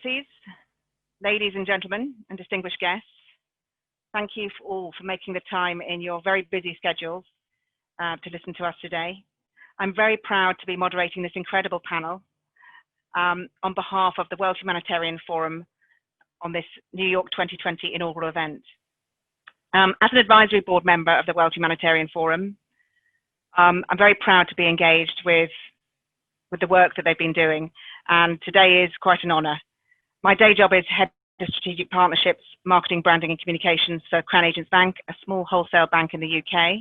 Excellencies, ladies and gentlemen, and distinguished guests, thank you all for making the time in your very busy schedules to listen to us today. I'm very proud to be moderating this incredible panel on behalf of the World Humanitarian Forum on this New York 2020 inaugural event. As an advisory board member of the World Humanitarian Forum, I'm very proud to be engaged with the work that they've been doing, and today is quite an honor. My day job is Head of Strategic Partnerships, Marketing, Branding and Communications for Crown Agents Bank, a small wholesale bank in the UK,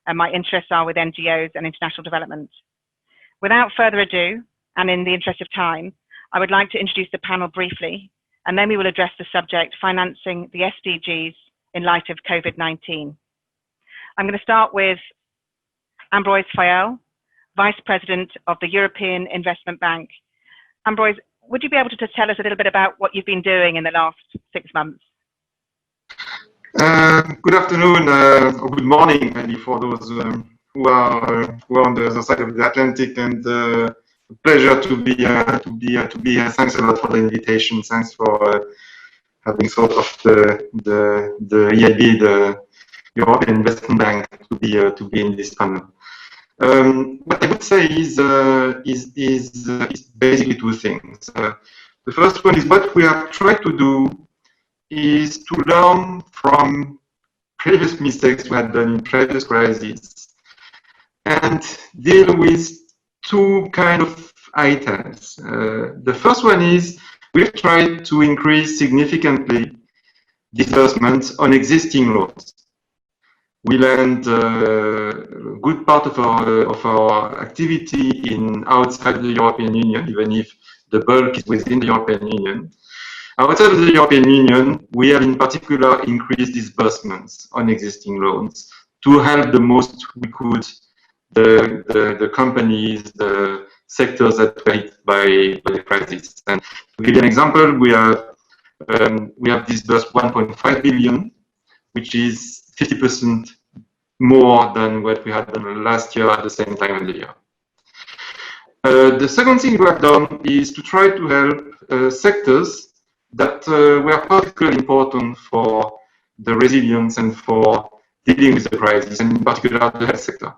and my interests are with NGOs and international development. Without further ado, and in the interest of time, I would like to introduce the panel briefly, and then we will address the subject, financing the SDGs in light of COVID-19. I'm going to start with Ambroise Fayel, Vice President of the European Investment Bank. Ambroise, would you be able to just tell us a little bit about what you've been doing in the last 6 months? Good afternoon, or good morning, maybe, for those who are on the other side of the Atlantic, and pleasure to be here. Thanks a lot for the invitation. Thanks for having thought of the EIB, the European Investment Bank, to be in this panel. What I would say is basically two things. The first one is what we have tried to do is to learn from previous mistakes we had done in previous crises and deal with two kind of items. The first one is we've tried to increase significantly disbursements on existing loans. We lend a good part of our activity in outside the European Union, even if the bulk is within the European Union. Outside of the European Union, we have in particular increased disbursements on existing loans to help the most we could the companies, the sectors that were hit by the crisis. And to give you an example, we have disbursed 1.5 billion, which is 50% more than what we had done last year at the same time of the year. The second thing we have done is to try to help sectors that were particularly important for the resilience and for dealing with the crisis, and in particular the health sector.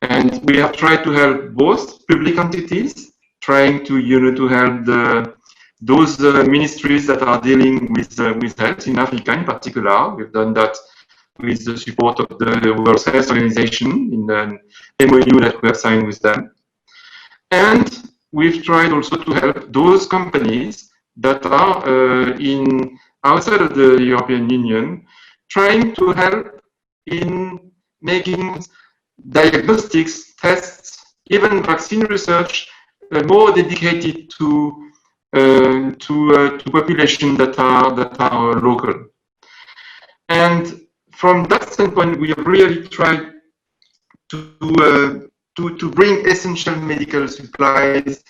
And we have tried to help both public entities, trying to help those ministries that are dealing with health in Africa in particular. We've done that with the support of the World Health Organization in an MOU that we have signed with them. And we've tried also to help those companies that are outside of the European Union, trying to help in making diagnostics, tests, even vaccine research more dedicated to population that are local. And from that standpoint, we have really tried to bring essential medical supplies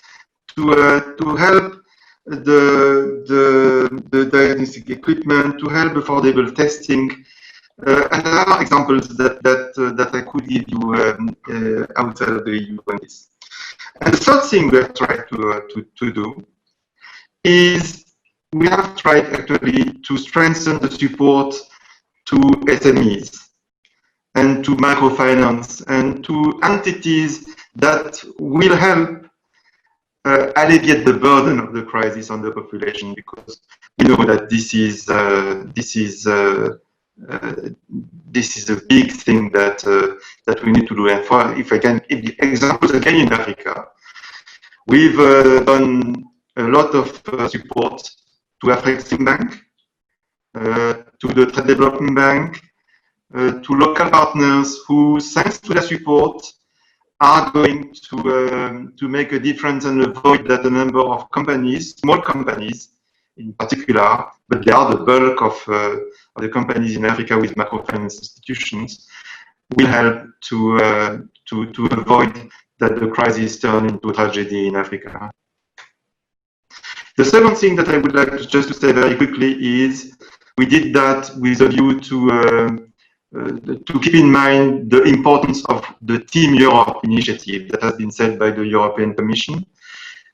to help the diagnostic equipment, to help affordable testing, and other examples that I could give you outside of the EU on this. And the third thing we have tried to do is we have tried actually to strengthen the support to SMEs and to microfinance and to entities that will help alleviate the burden of the crisis on the population, because we know that this is a big thing that we need to do. And if I can give examples again in Africa, we've done a lot of support to Afrexim Bank, to the Trade Development Bank, to local partners who, thanks to their support, are going to make a difference and avoid that a number of companies, small companies in particular, but they are the bulk of the companies in Africa with microfinance institutions, will help to avoid that the crisis turn into tragedy in Africa. The second thing that I would like to say very quickly is we did that with a view to keep in mind the importance of the Team Europe initiative that has been set by the European Commission.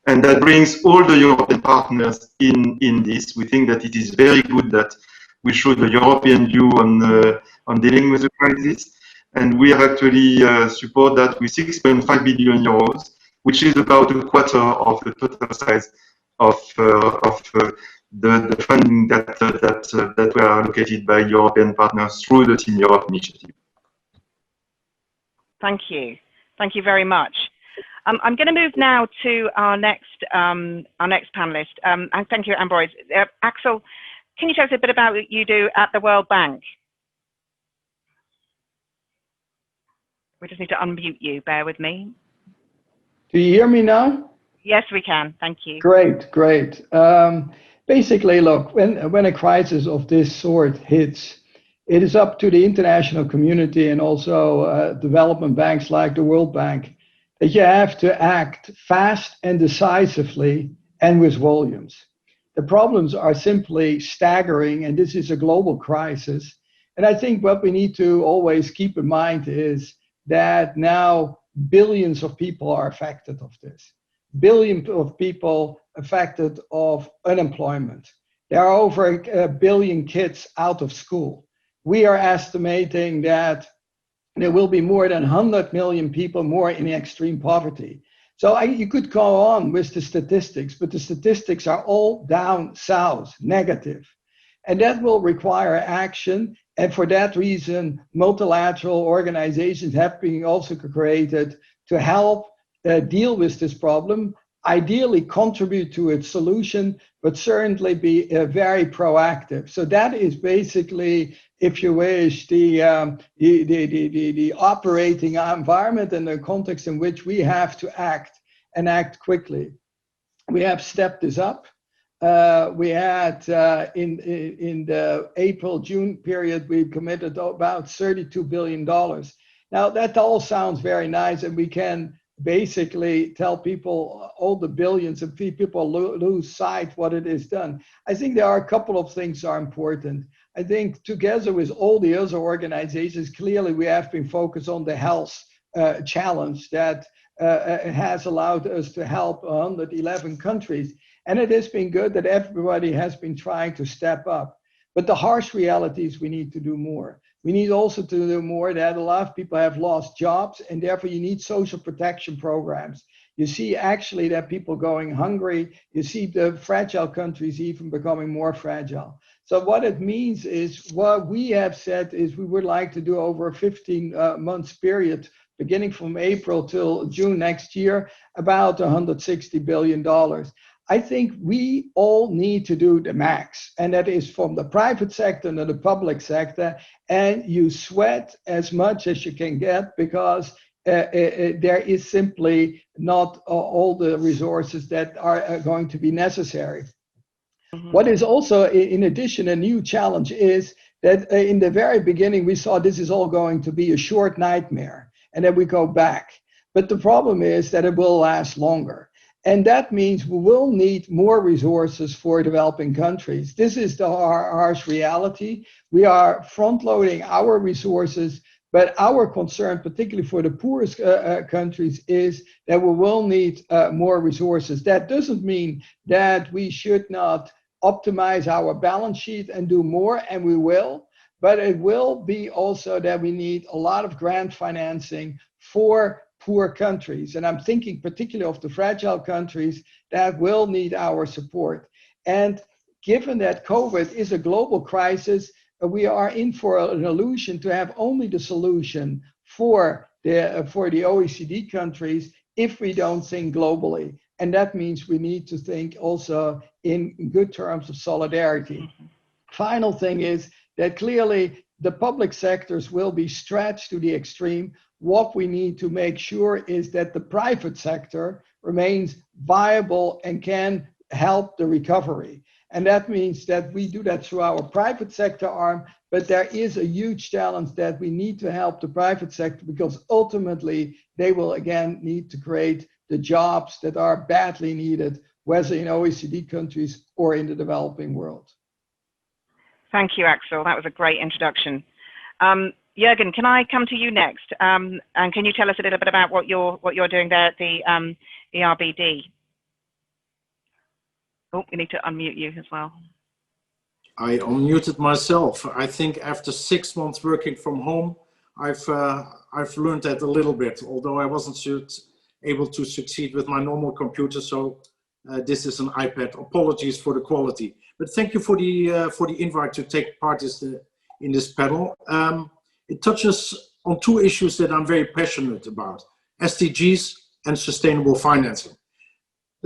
And that brings all the European partners in this. We think that it is very good that we show the European view on dealing with the crisis. And we actually support that with 6.5 billion euros, which is about a quarter of the total size of the funding that were allocated by European partners through the Team Europe initiative. Thank you. Thank you very much. I'm going to move now to our next panelist. And thank you, Ambroise. Axel, can you tell us a bit about what you do at the World Bank? We just need to unmute you. Bear with me. Do you hear me now? Yes, we can. Thank you. Great, great. Basically, look, when a crisis of this sort hits, it is up to the international community and also development banks like the World Bank that you have to act fast and decisively and with volumes. The problems are simply staggering, and this is a global crisis. And I think what we need to always keep in mind is that now billions of people are affected of this. Billions of people affected of unemployment. There are over a billion kids out of school. We are estimating that there will be more than 100 million people more in extreme poverty. So you could go on with the statistics, but the statistics are all down south, negative. And that will require action. And for that reason, multilateral organizations have been also created to help deal with this problem, ideally contribute to its solution, but certainly be very proactive. So that is basically, if you wish, the operating environment and the context in which we have to act and act quickly. We have stepped this up. We had in the April-June period, we committed about $32 billion. Now that all sounds very nice, and we can basically tell people all the billions, and people lose sight what it is done. I think there are a couple of things that are important. I think together with all the other organizations, clearly we have been focused on the health challenge that has allowed us to help 111 countries. And it has been good that everybody has been trying to step up. But the harsh reality is we need to do more. We need also to do more that a lot of people have lost jobs, and therefore you need social protection programs. You see actually that people going hungry. You see the fragile countries even becoming more fragile. So what it means is, what we have said is we would like to do over a 15-month period, beginning from April till June next year, about $160 billion. I think we all need to do the max, and that is from the private sector to the public sector, and you sweat as much as you can get, because there is simply not all the resources that are going to be necessary. Mm-hmm. What is also, in addition, a new challenge is that in the very beginning, we saw this is all going to be a short nightmare, and then we go back. But the problem is that it will last longer. And that means we will need more resources for developing countries. This is the harsh reality. We are front-loading our resources, but our concern, particularly for the poorest countries, is that we will need more resources. That doesn't mean that we should not optimize our balance sheet and do more, and we will, but it will be also that we need a lot of grant financing for poor countries. And I'm thinking particularly of the fragile countries that will need our support. And given that COVID is a global crisis, we are in for an illusion to have only the solution for the OECD countries if we don't think globally. And that means we need to think also in good terms of solidarity. Final thing is that clearly the public sectors will be stretched to the extreme. What we need to make sure is that the private sector remains viable and can help the recovery. And that means that we do that through our private sector arm, but there is a huge challenge that we need to help the private sector, because ultimately they will again need to create the jobs that are badly needed, whether in OECD countries or in the developing world. Thank you, Axel. That was a great introduction. Jürgen, can I come to you next? And can you tell us a little bit about what you're doing there at the ERBD? Oh, we need to unmute you as well. I unmuted myself. I think after 6 months working from home, I've learned that a little bit, although I wasn't able to succeed with my normal computer. So this is an iPad. Apologies for the quality, but thank you for the invite to take part in this panel. It touches on two issues that I'm very passionate about: SDGs and sustainable financing.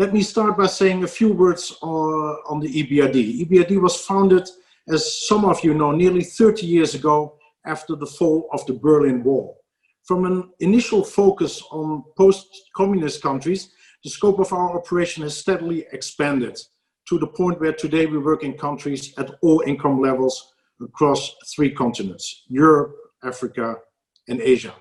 Let me start by saying a few words on the EBRD. EBRD was founded, as some of you know, nearly 30 years ago after the fall of the Berlin Wall. From an initial focus on post-communist countries, the scope of our operation has steadily expanded to the point where today we work in countries at all income levels across 3 continents: Europe, Africa, and Asia.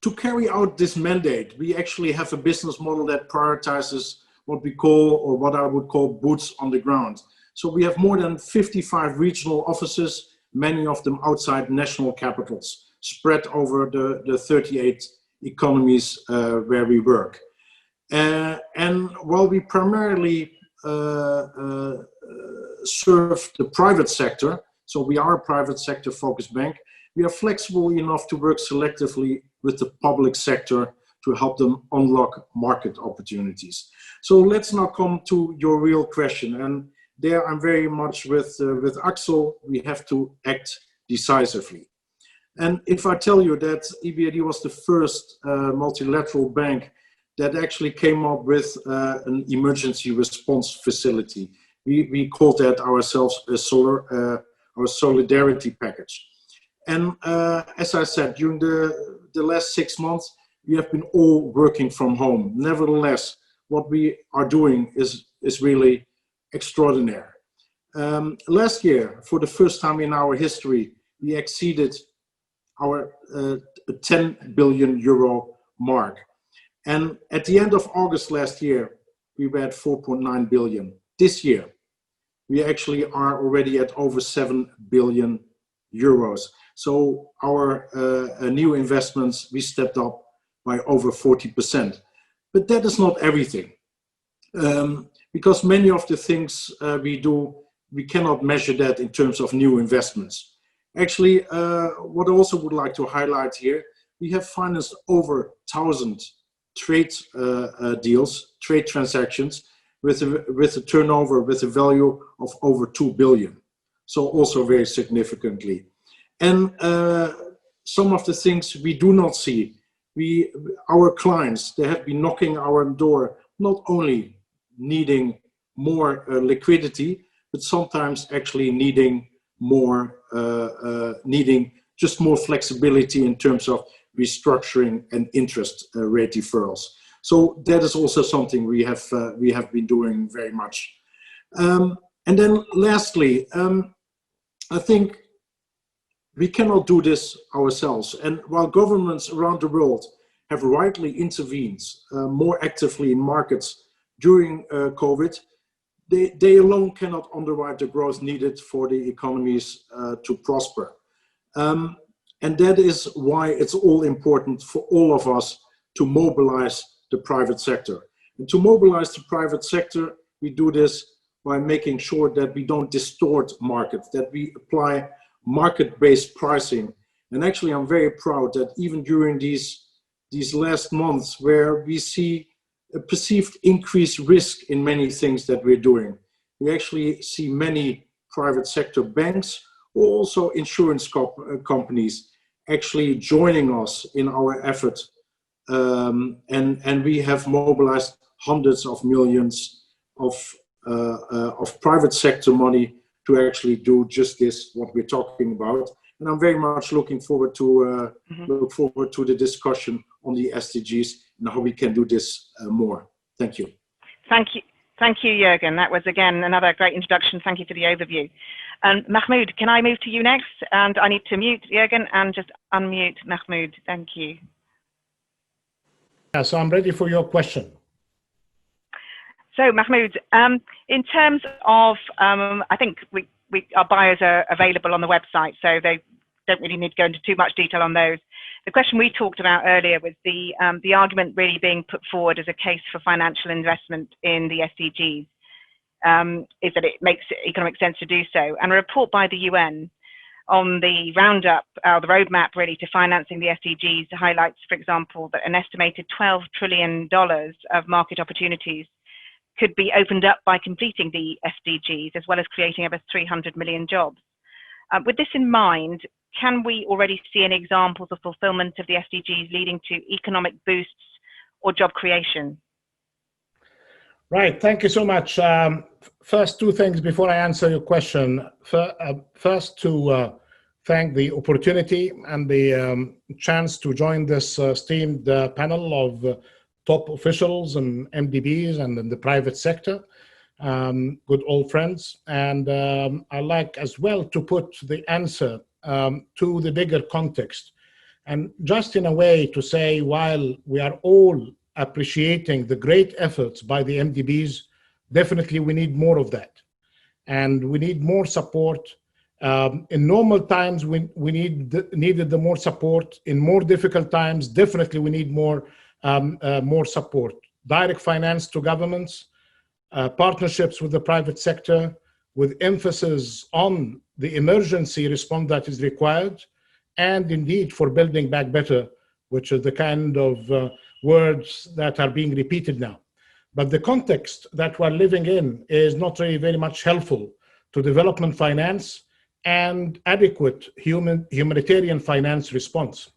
To carry out this mandate, we actually have a business model that prioritizes what we call, or what I would call, boots on the ground. So we have more than 55 regional offices, many of them outside national capitals, spread over the 38 economies where we work. And while we primarily serve the private sector, so we are a private sector focused bank, we are flexible enough to work selectively with the public sector to help them unlock market opportunities. So let's now come to your real question. And there I'm very much with Axel. We have to act decisively. And if I tell you that EBRD was the first multilateral bank that actually came up with an emergency response facility, we called that ourselves our solidarity package. And as I said, during the last 6 months, we have been all working from home. Nevertheless, what we are doing is really extraordinary. Last year, for the first time in our history, we exceeded our 10 billion euro mark. And at the end of August last year, we were at 4.9 billion. This year, we actually are already at over 7 billion euros. So our new investments, we stepped up by over 40%. But that is not everything. Because many of the things we do, we cannot measure that in terms of new investments. Actually, what I also would like to highlight here, we have financed over 1,000 trade deals, trade transactions, with a turnover, with a value of over 2 billion. So also very significantly. And some of the things we do not see, our clients, they have been knocking our door, not only needing more liquidity, but sometimes actually needing more, needing just more flexibility in terms of restructuring and interest rate deferrals. So that is also something we have been doing very much. And then lastly, I think we cannot do this ourselves. And while governments around the world have rightly intervened more actively in markets during COVID, they alone cannot underwrite the growth needed for the economies to prosper. And that is why it's all important for all of us to mobilize the private sector. And to mobilize the private sector, we do this by making sure that we don't distort markets, that we apply market-based pricing. And actually, I'm very proud that even during these last months, where we see a perceived increased risk in many things that we're doing, we actually see many private sector banks or also insurance companies actually joining us in our effort. And we have mobilized hundreds of millions of private sector money to actually do just this, what we're talking about. And I'm very much looking forward to the discussion on the SDGs and how we can do this more. Thank you. Thank you, Jürgen. That was, again, another great introduction. Thank you for the overview. And Mahmoud, can I move to you next? And I need to mute Jürgen and just unmute Mahmoud. Thank you. Yeah, so I'm ready for your question. So Mahmoud, in terms of, I think our bios are available on the website, so they don't really need to go into too much detail on those. the question we talked about earlier was the argument really being put forward as a case for financial investment in the SDGs, is that it makes economic sense to do so. And a report by the UN on the roundup, the roadmap really to financing the SDGs highlights, for example, that an estimated $12 trillion of market opportunities could be opened up by completing the SDGs, as well as creating over 300 million jobs. With this in mind, can we already see any examples of fulfillment of the SDGs leading to economic boosts or job creation? Right, thank you so much. First, two things before I answer your question. First, to thank the opportunity and the chance to join this esteemed panel of top officials and MDBs and in the private sector, good old friends. And I like as well to put the answer to the bigger context. And just in a way to say, while we are all appreciating the great efforts by the MDBs, definitely we need more of that. And we need more support. In normal times, we needed the more support. In more difficult times, definitely we need more support. Direct finance to governments, partnerships with the private sector, with emphasis on the emergency response that is required, and indeed for building back better, which is the kind of words that are being repeated now. But the context that we're living in is not really very much helpful to development finance and adequate humanitarian finance response.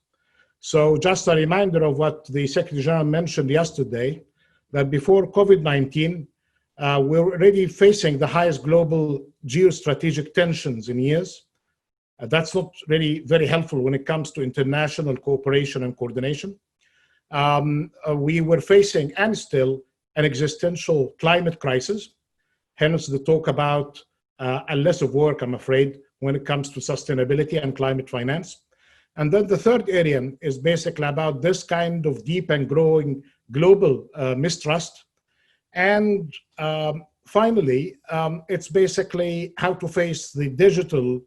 So just a reminder of what the Secretary General mentioned yesterday, that before COVID-19, we're already facing the highest global geostrategic tensions in years. That's not really very helpful when it comes to international cooperation and coordination. We were facing, and still, an existential climate crisis, hence the talk about a less of work, I'm afraid, when it comes to sustainability and climate finance. And then the third area is basically about this kind of deep and growing global mistrust. And finally, it's basically how to face the digital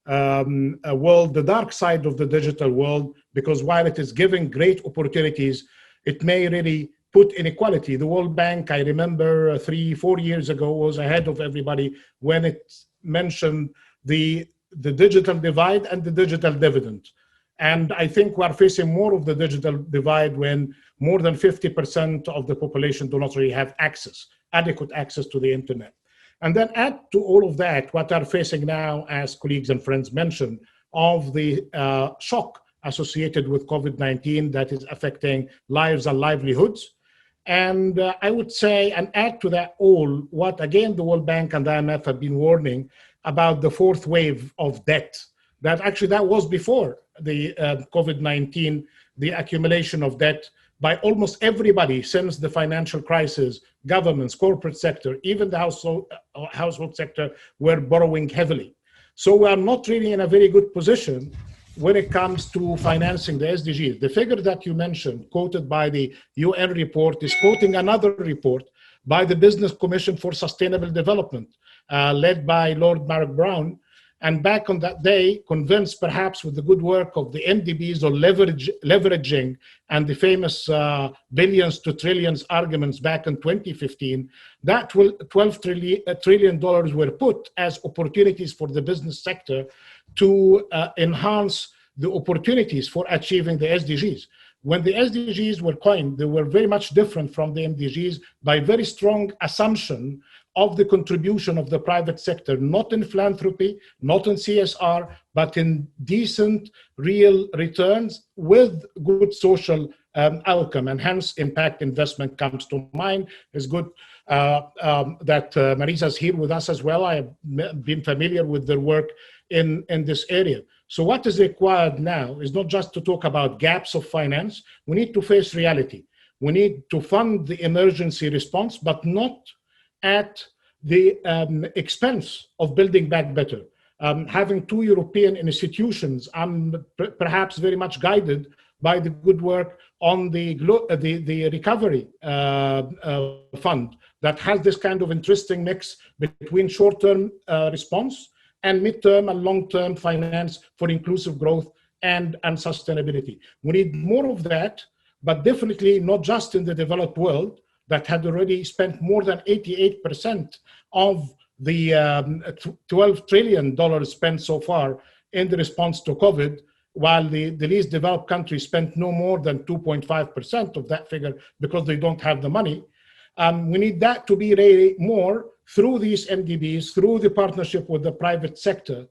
world, the dark side of the digital world, because while it is giving great opportunities, it may really put inequality. The World Bank, I remember 3-4 years ago, was ahead of everybody when it mentioned the digital divide and the digital dividend. And I think we're facing more of the digital divide when more than 50% of the population do not really have adequate access to the internet. And then add to all of that what are facing now, as colleagues and friends mentioned, of the shock associated with COVID-19 that is affecting lives and livelihoods. And I would say, and add to that all, what again the World Bank and the IMF have been warning about the fourth wave of debt. That actually that was before the COVID-19, the accumulation of debt by almost everybody since the financial crisis, governments, corporate sector, even the household sector were borrowing heavily. So we are not really in a very good position when it comes to financing the SDGs. The figure that you mentioned, quoted by the UN report, is quoting another report by the Business Commission for Sustainable Development, led by Lord Mark Brown. And back on that day, convinced perhaps with the good work of the MDBs on leveraging and the famous billions to trillions arguments back in 2015, that $12 trillion were put as opportunities for the business sector to enhance the opportunities for achieving the SDGs. When the SDGs were coined, they were very much different from the MDGs by very strong assumption of the contribution of the private sector, not in philanthropy, not in CSR, but in decent, real returns with good social outcome, and hence impact investment comes to mind. It's good that Marisa is here with us as well. I have been familiar with their work in this area. So what is required now is not just to talk about gaps of finance. We need to face reality. We need to fund the emergency response, but not at the expense of building back better. Having two European institutions, I'm perhaps very much guided by the good work on the recovery fund that has this kind of interesting mix between short-term response and mid-term and long-term finance for inclusive growth and sustainability. We need more of that, but definitely not just in the developed world that had already spent more than 88% of the $12 trillion spent so far in the response to COVID, while the least developed countries spent no more than 2.5% of that figure because they don't have the money. We need that to be really more through these MDBs, through the partnership with the private sector,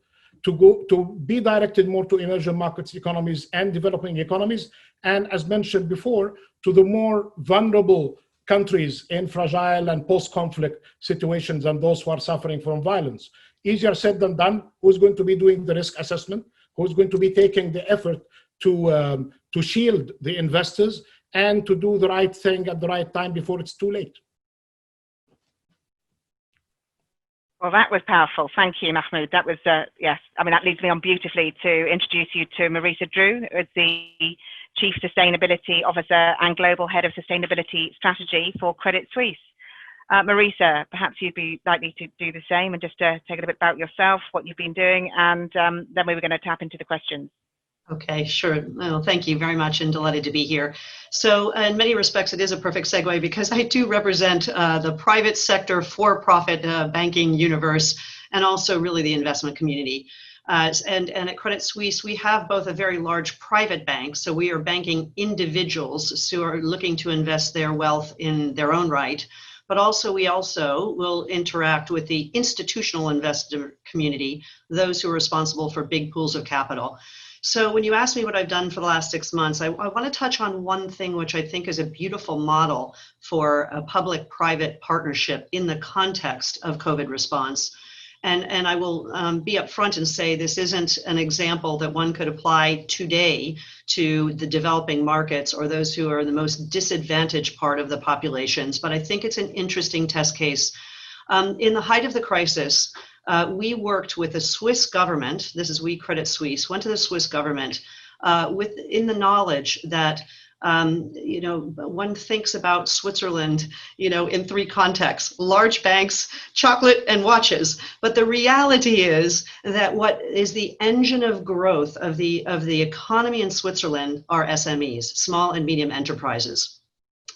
to be directed more to emerging markets economies and developing economies, and as mentioned before, to the more vulnerable countries in fragile and post-conflict situations and those who are suffering from violence. Easier said than done. Who's going to be doing the risk assessment? Who's going to be taking the effort to shield the investors and to do the right thing at the right time before it's too late? Well, that was powerful. Thank you, Mahmoud. That was, yes, I mean, that leads me on beautifully to introduce you to Marisa Drew, who is the Chief Sustainability Officer and Global Head of Sustainability Strategy for Credit Suisse. Marisa, perhaps you'd be likely to do the same and just take a little bit about yourself, what you've been doing, and then we were going to tap into the questions. Okay, sure. Well, thank you very much and delighted to be here. So in many respects, it is a perfect segue because I do represent the private sector for-profit banking universe and also really the investment community. And at Credit Suisse, we have both a very large private bank, so we are banking individuals who are looking to invest their wealth in their own right, but also we also will interact with the institutional investor community, those who are responsible for big pools of capital. So when you ask me what I've done for the last 6 months, I want to touch on one thing which I think is a beautiful model for a public-private partnership in the context of COVID response. And I will be upfront and say this isn't an example that one could apply today to the developing markets or those who are the most disadvantaged part of the populations, but I think it's an interesting test case. In the height of the crisis, we worked with the Swiss government, this is we Credit Suisse, went to the Swiss government in the knowledge that one thinks about Switzerland, in 3 contexts: large banks, chocolate, and watches. But the reality is that what is the engine of growth of the economy in Switzerland are SMEs, small and medium enterprises.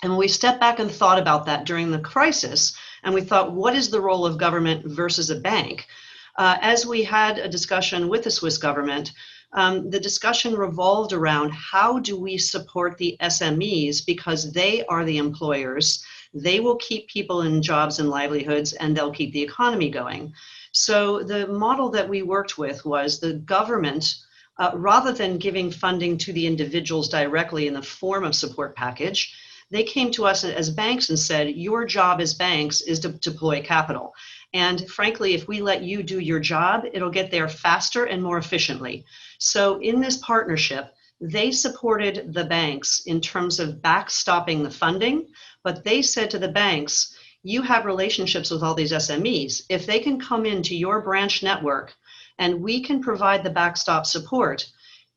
And when we stepped back and thought about that during the crisis, and we thought, what is the role of government versus a bank? As we had a discussion with the Swiss government, the discussion revolved around how do we support the SMEs because they are the employers. They will keep people in jobs and livelihoods, and they'll keep the economy going. So the model that we worked with was the government, rather than giving funding to the individuals directly in the form of support package, they came to us as banks and said, your job as banks is to deploy capital. And frankly, if we let you do your job, it'll get there faster and more efficiently. So in this partnership, they supported the banks in terms of backstopping the funding, but they said to the banks, you have relationships with all these SMEs. If they can come into your branch network and we can provide the backstop support,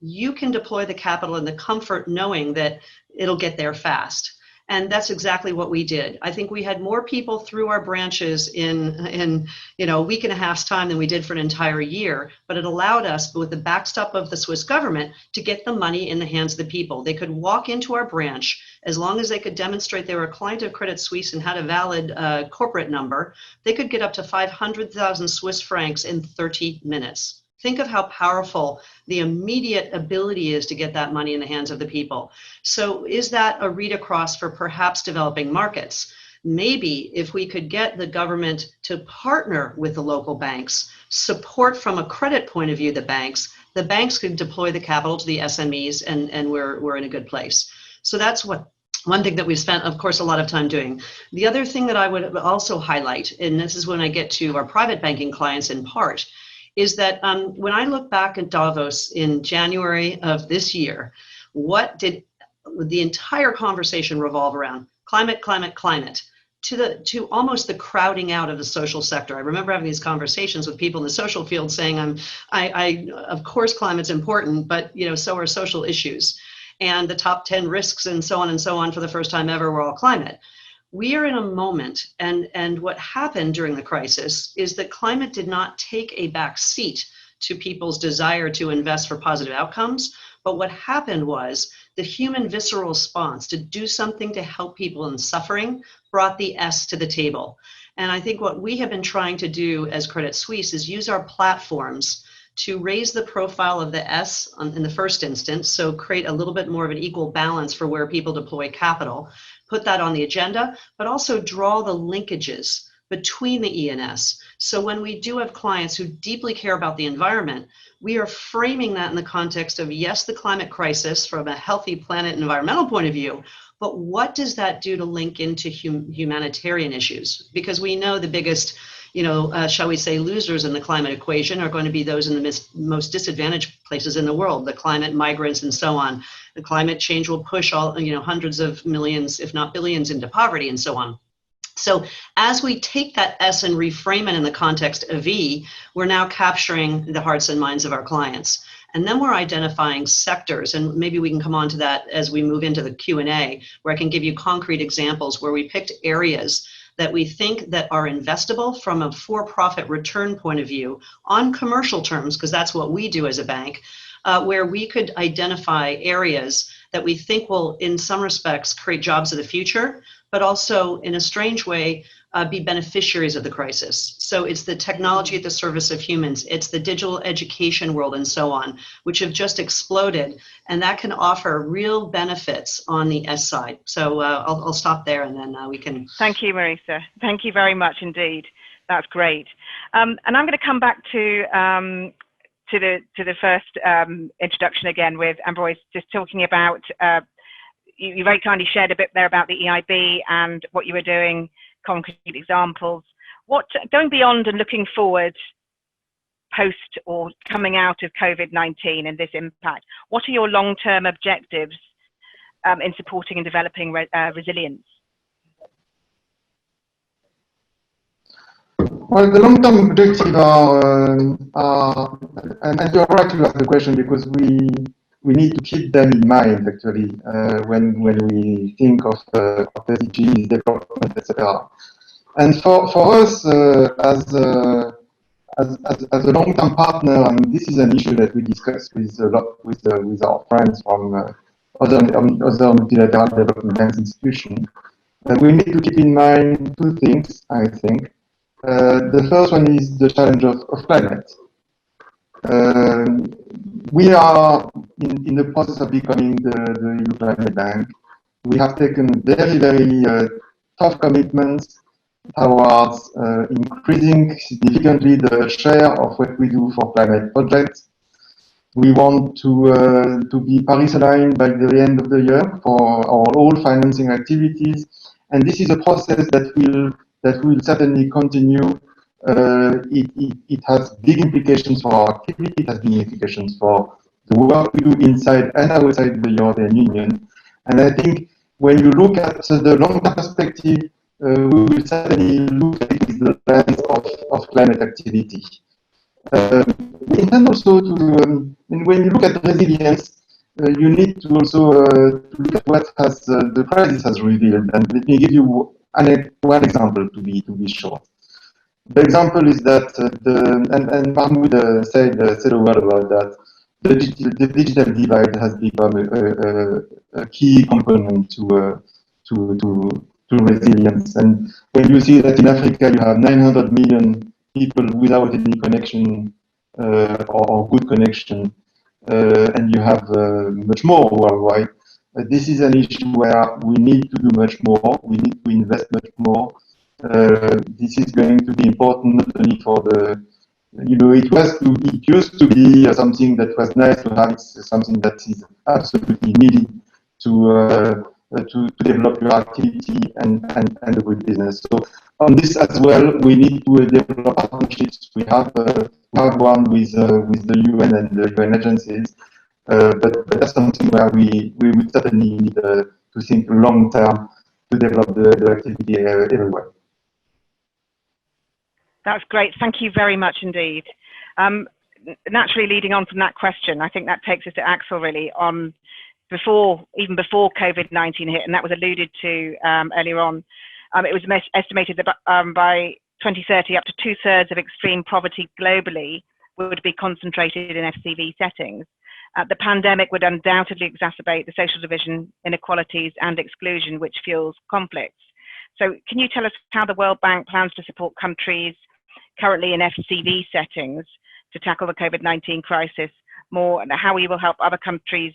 you can deploy the capital in the comfort knowing that it'll get there fast. And that's exactly what we did. I think we had more people through our branches in a week and a half's time than we did for an entire year, but it allowed us, with the backstop of the Swiss government, to get the money in the hands of the people. They could walk into our branch, as long as they could demonstrate they were a client of Credit Suisse and had a valid corporate number, they could get up to 500,000 Swiss francs in 30 minutes. Think of how powerful the immediate ability is to get that money in the hands of the people. So is that a read across for perhaps developing markets? Maybe if we could get the government to partner with the local banks, support from a credit point of view the banks could deploy the capital to the SMEs, and we're in a good place. So that's one thing that we've spent, of course, a lot of time doing. The other thing that I would also highlight, and this is when I get to our private banking clients in part, is that when I look back at Davos in January of this year, what did the entire conversation revolve around? Climate, climate, climate, to almost the crowding out of the social sector. I remember having these conversations with people in the social field saying, of course, climate's important, but so are social issues. And the top 10 risks and so on for the first time ever were all climate. We are in a moment, and what happened during the crisis is that climate did not take a back seat to people's desire to invest for positive outcomes. But what happened was the human visceral response to do something to help people in suffering brought the S to the table. And I think what we have been trying to do as Credit Suisse is use our platforms to raise the profile of the S in the first instance, so create a little bit more of an equal balance for where people deploy capital, put that on the agenda, but also draw the linkages between the E and S. So when we do have clients who deeply care about the environment, we are framing that in the context of, yes, the climate crisis from a healthy planet and environmental point of view, but what does that do to link into humanitarian issues? Because we know the biggest, shall we say, losers in the climate equation are going to be those in the most disadvantaged places in the world, the climate migrants and so on. The climate change will push all, hundreds of millions, if not billions, into poverty and so on. So as we take that S and reframe it in the context of E, we're now capturing the hearts and minds of our clients. And then we're identifying sectors, and maybe we can come on to that as we move into the Q&A, where I can give you concrete examples where we picked areas that we think that are investable from a for-profit return point of view on commercial terms, because that's what we do as a bank, where we could identify areas that we think will, in some respects, create jobs of the future, but also, in a strange way, be beneficiaries of the crisis. So it's the technology at the service of humans, it's the digital education world and so on, which have just exploded, and that can offer real benefits on the S side. So I'll stop there, and then we can. Thank you, Marisa. Thank you very much indeed. That's great. And I'm going to come back to the first introduction again with Ambroise, just talking about, you very kindly shared a bit there about the EIB and what you were doing, concrete examples. Going beyond and looking forward post or coming out of COVID-19 and this impact, what are your long-term objectives in supporting and developing resilience? Well, the long-term objectives are, and you're right to ask the question, because we need to keep them in mind, actually, when we think of SDGs, development, etc. And for us, as a long-term partner, and this is an issue that we discuss with our friends from other multilateral development banks institutions, we need to keep in mind two things, I think. The first one is the challenge of climate. We are in the process of becoming the EU Climate Bank. We have taken very, very tough commitments towards increasing significantly the share of what we do for climate projects. We want to be Paris aligned by the end of the year for our all financing activities, and this is a process that will certainly continue. It has big implications for our activity. It has big implications for the work we do inside and outside the European Union. And I think when you look at the long-term perspective, we will certainly look at it with the lens of climate activity. We intend also to, when you look at resilience, you need to also look at what the crisis has revealed. And let me give you one example to be short. The example is that, and Mahmoud said a word about that, the digital divide has become a key component to resilience. And when you see that in Africa you have 900 million people without any connection or good connection, and you have much more worldwide, this is an issue where we need to do much more, we need to invest much more. This is going to be important not only for the, it used to be something that was nice to have. It's something that is absolutely needed to develop your activity and a good business. So on this as well, we need to develop partnerships. We have one with the UN and the UN agencies, but that's something where we would certainly need to think long term to develop the activity everywhere. That's great. Thank you very much indeed. Naturally, leading on from that question, I think that takes us to Axel really on even before COVID-19 hit, and that was alluded to earlier on. It was estimated that by 2030, up to 2/3 of extreme poverty globally would be concentrated in FCV settings. The pandemic would undoubtedly exacerbate the social division, inequalities, and exclusion, which fuels conflicts. So can you tell us how the World Bank plans to support countries currently in FCV settings to tackle the COVID-19 crisis more, and how we will help other countries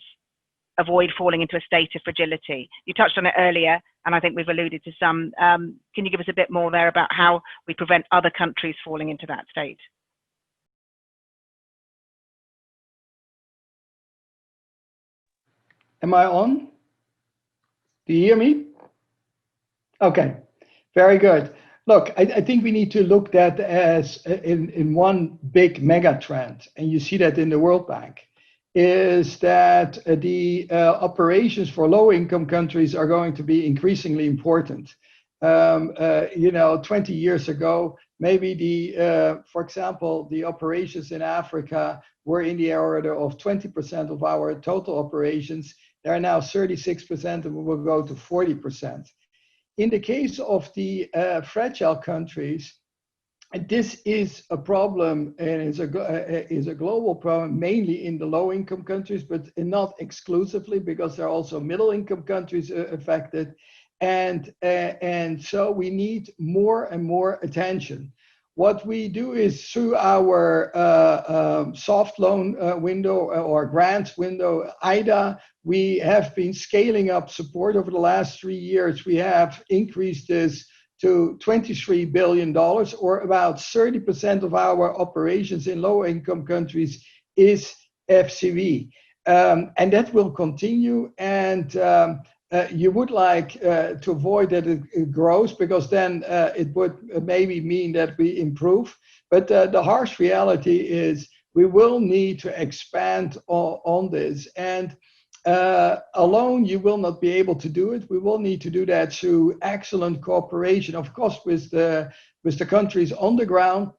avoid falling into a state of fragility? You touched on it earlier, and I think we've alluded to some. Can you give us a bit more there about how we prevent other countries falling into that state? Am I on? Do you hear me? Okay, very good. Look, I think we need to look at that as in one big mega trend, and you see that in the World Bank, is that the operations for low-income countries are going to be increasingly important. 20 years ago, maybe for example, the operations in Africa were in the order of 20% of our total operations. They are now 36%, and we will go to 40%. In the case of the fragile countries, this is a problem, and is a global problem, mainly in the low-income countries, but not exclusively, because there are also middle-income countries affected, and so we need more and more attention. What we do is through our soft loan window or grants window, IDA, we have been scaling up support over the last 3 years. We have increased this to $23 billion, or about 30% of our operations in low-income countries is FCV. And that will continue, and you would like to avoid that it grows, because then it would maybe mean that we improve. But the harsh reality is we will need to expand on this. And alone, you will not be able to do it. We will need to do that through excellent cooperation, of course, with the countries on the ground,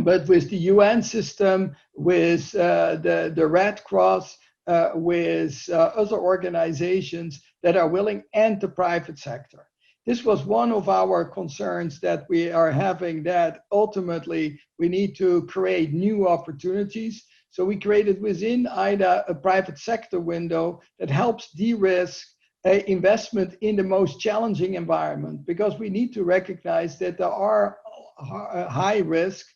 but with the UN system, with the Red Cross, with other organizations that are willing, and the private sector. This was one of our concerns that we are having, that ultimately we need to create new opportunities. So we created within IDA a private sector window that helps de-risk investment in the most challenging environment, because we need to recognize that there are high risk,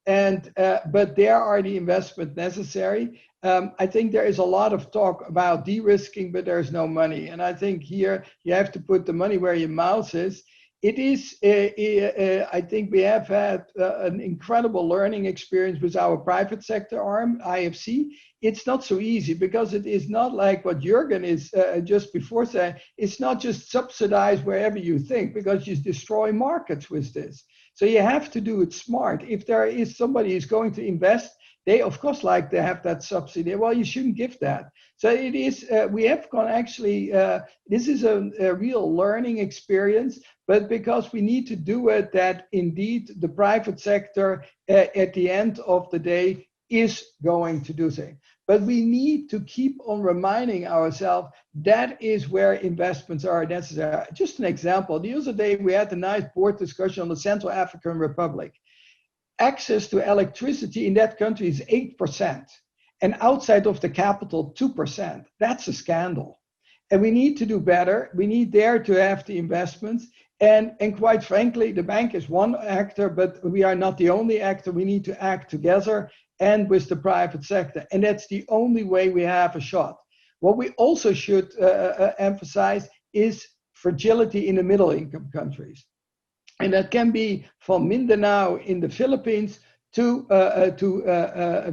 and but there are the investment necessary. I think there is a lot of talk about de-risking, but there's no money. And I think here you have to put the money where your mouth is. It is, I think we have had an incredible learning experience with our private sector arm, IFC. It's not so easy, because it is not like what Jürgen is just before saying. It's not just subsidize wherever you think, because you destroy markets with this. So you have to do it smart. If there is somebody who's going to invest, they of course like to have that subsidy. Well, you shouldn't give that. So it is, we have gone actually, this is a real learning experience, but because we need to do it, that indeed the private sector at the end of the day is going to do things. But we need to keep on reminding ourselves that is where investments are necessary. Just an example, the other day we had a nice board discussion on the Central African Republic. Access to electricity in that country is 8%, and outside of the capital, 2%. That's a scandal. And we need to do better. We need there to have the investments. And quite frankly, the bank is one actor, but we are not the only actor. We need to act together and with the private sector. And that's the only way we have a shot. What we also should emphasize is fragility in the middle income countries. And that can be from Mindanao in the Philippines to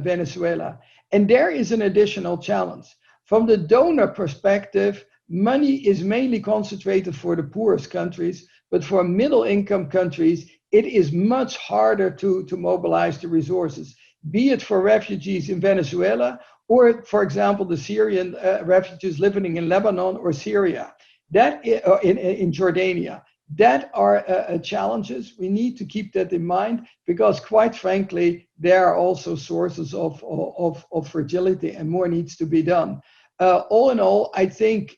Venezuela. And there is an additional challenge. From the donor perspective, money is mainly concentrated for the poorest countries, but for middle income countries, it is much harder to mobilize the resources, be it for refugees in Venezuela, or for example, the Syrian refugees living in Lebanon or Syria, that in Jordania. That are challenges. We need to keep that in mind, because quite frankly, there are also sources of fragility, and more needs to be done. All in all, I think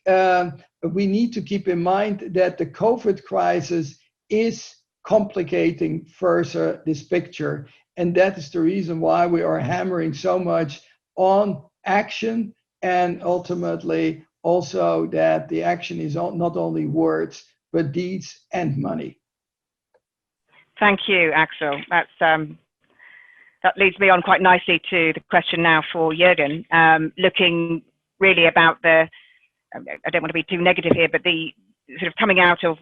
we need to keep in mind that the COVID crisis is complicating further this picture. And that is the reason why we are hammering so much on action, and ultimately also that the action is not only words, but deeds and money. Thank you, Axel. That leads me on quite nicely to the question now for Jürgen, looking really about I don't want to be too negative here, but the sort of coming out of,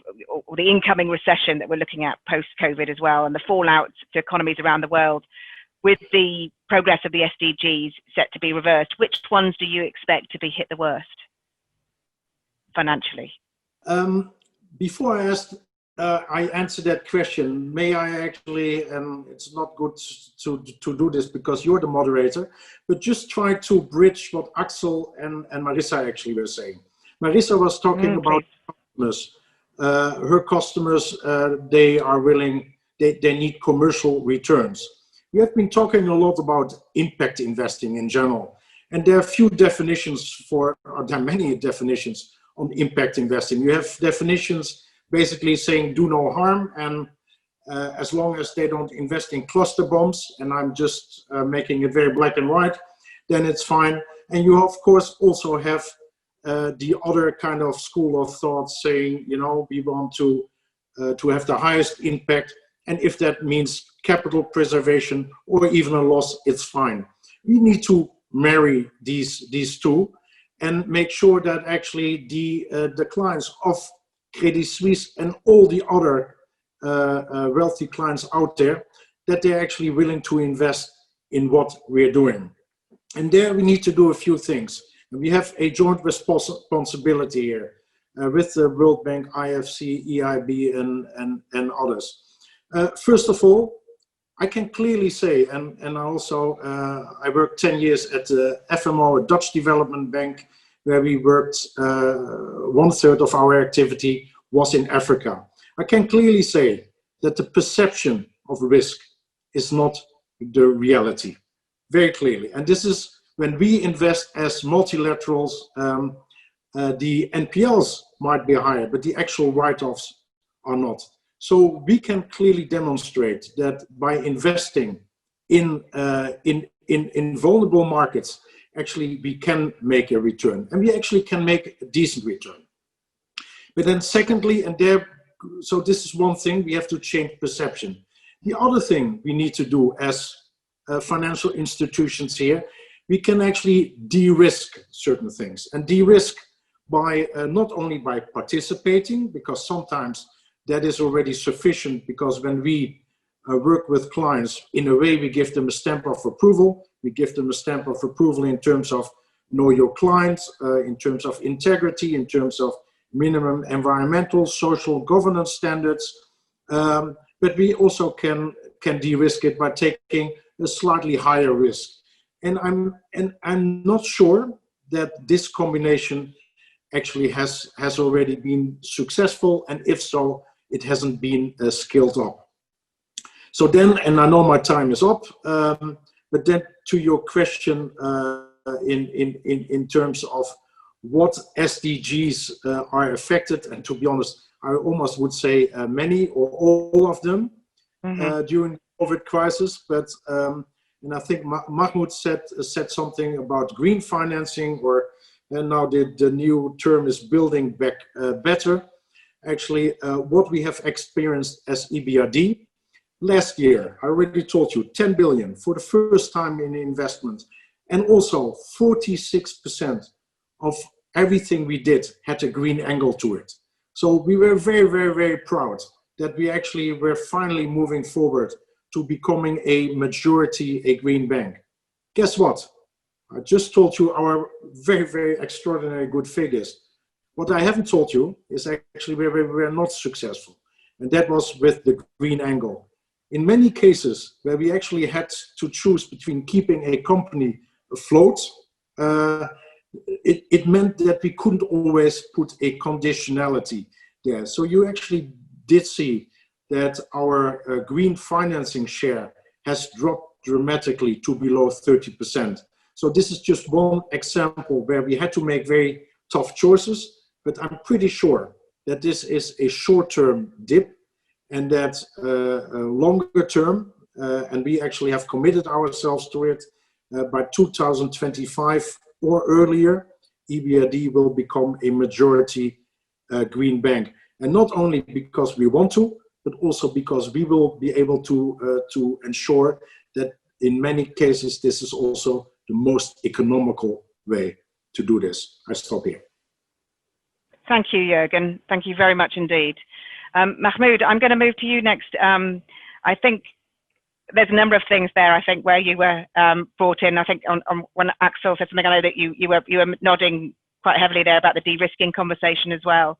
or the incoming recession that we're looking at post-COVID as well, and the fallout to economies around the world. With the progress of the SDGs set to be reversed, which ones do you expect to be hit the worst financially? Before I answer that question, may I actually, and it's not good to do this because you're the moderator, but just try to bridge what Axel and Marisa actually were saying. Marisa was talking about customers. Her customers, they are willing, they need commercial returns. We have been talking a lot about impact investing in general, and there are few definitions there are many definitions on impact investing. You have definitions basically saying do no harm, and as long as they don't invest in cluster bombs, and I'm just making it very black and white, then it's fine. And you of course also have the other kind of school of thought saying, you know, we want to have the highest impact, and if that means capital preservation or even a loss, it's fine. We need to marry these two and make sure that actually the clients of Credit Suisse and all the other wealthy clients out there, that they're actually willing to invest in what we're doing. And there we need to do a few things. We have a joint responsibility here with the World Bank, IFC, EIB, and others. First of all, I can clearly say, and also I worked 10 years at the FMO, a Dutch development bank, where we worked 1/3 of our activity was in Africa. I can clearly say that the perception of risk is not the reality, very clearly. And this is when we invest as multilaterals, the NPLs might be higher, but the actual write-offs are not. So we can clearly demonstrate that by investing in vulnerable markets, actually we can make a return, and we actually can make a decent return. But then secondly, so this is one thing, we have to change perception. The other thing we need to do as financial institutions here, we can actually de-risk certain things, and de-risk by not only by participating, because sometimes that is already sufficient, because when we work with clients, in a way we give them a stamp of approval. We give them a stamp of approval in terms of know your clients, in terms of integrity, in terms of minimum environmental, social governance standards. But we also can de-risk it by taking a slightly higher risk. And I'm not sure that this combination actually has already been successful, and if so, it hasn't been scaled up. So then, and I know my time is up, but then to your question in terms of what SDGs are affected, and to be honest, I almost would say many or all of them during the COVID crisis. But and I think Mahmoud said something about green financing, and now the new term is building back better. Actually, what we have experienced as EBRD last year, I already told you, 10 billion for the first time in investment, and also 46% of everything we did had a green angle to it. So we were very, very, very proud that we actually were finally moving forward to becoming a majority a green bank. Guess what? I just told you our very, very extraordinary good figures. What I haven't told you is actually where we were not successful, and that was with the green angle. In many cases where we actually had to choose between keeping a company afloat, it meant that we couldn't always put a conditionality there. So you actually did see that our green financing share has dropped dramatically to below 30%. So this is just one example where we had to make very tough choices, but I'm pretty sure that this is a short-term dip, and that longer term, and we actually have committed ourselves to it. By 2025 or earlier, EBRD will become a majority green bank. And not only because we want to, but also because we will be able to ensure that in many cases, this is also the most economical way to do this. I stop here. Thank you, Jürgen. Thank you very much indeed. Mahmoud, I'm going to move to you next. I think there's a number of things there, I think, where you were brought in. I think on when Axel said something, I know that you were nodding quite heavily there about the de-risking conversation as well.